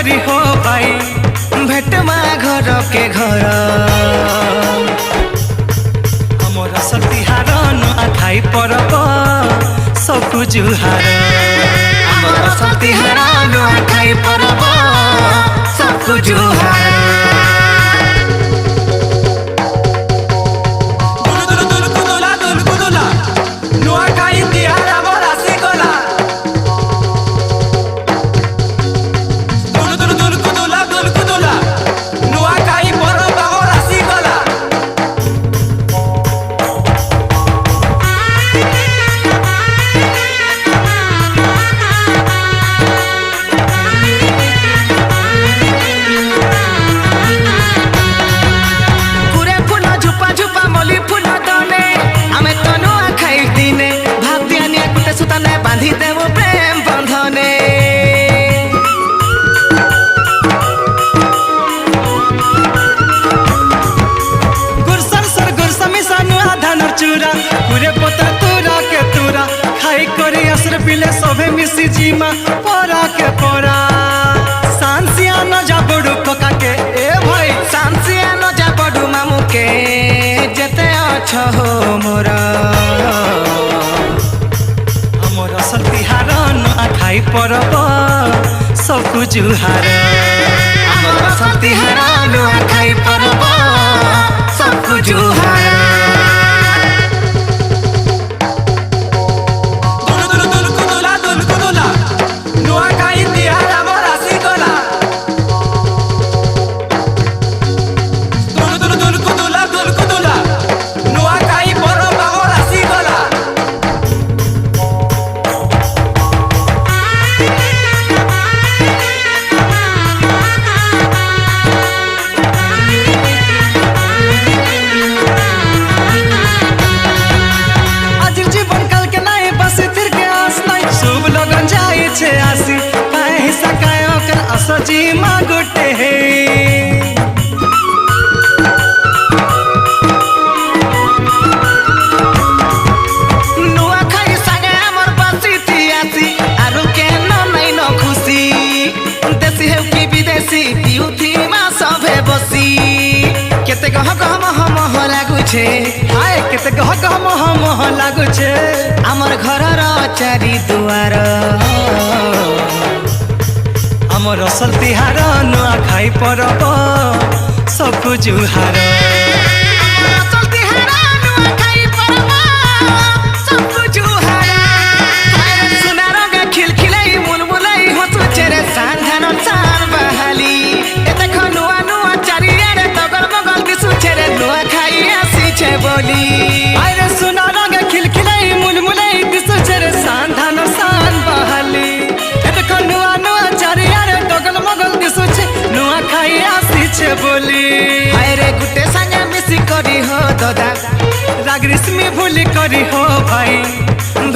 करी हो भाई भेटमा घर के घर हमर सतिहार नुआ खाई परब सबको जुहार हमर सतिहार नुआ खाई परब सबको जुहार पिले सभे मिसी जीमा परा के परा सांसिया न जाबड़ू कोका के ए भाई सांसिया न जाबड़ू मामू के जेते अछ हो मोरा हमर सतिहार न खाई परब सबको जुहार हमर सतिहार न खाई परब सबको जुहार सजी मागुटे हे नुआ खाई सागे हमर बसी थियासी आरु के नै न खुशी देसी हेउ कि विदेशी पिउथी मा सभे बसी केते कह हम लागु छे हाय केते कह हम लागु छे हमर घरर चारि दुआर हमर सतिहार नुआ खाई परब सबको जुहार सुनार गे खिलखिलाई मुलमुलाई हसु चेरे सांधान सान बहाली ए देख नुआ नुआ चारियारे तगल बगल दिसु चेरे नुआ खाई आसी छे बोली आरे सुनार गे खिलखिलाई मुलमुलाई दिसु चेरे सांधान सान बहाली ए देख नुआ नुआ नुआ खाई आसी छे बोली हाय रे गुटे संगे मिसी करी हो दादा राग रिस्मी भूली करी हो भाई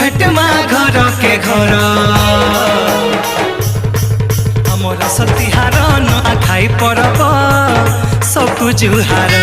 भेटमा घर के घर हमर सतिहार नुआ खाई परब सबको जुहार।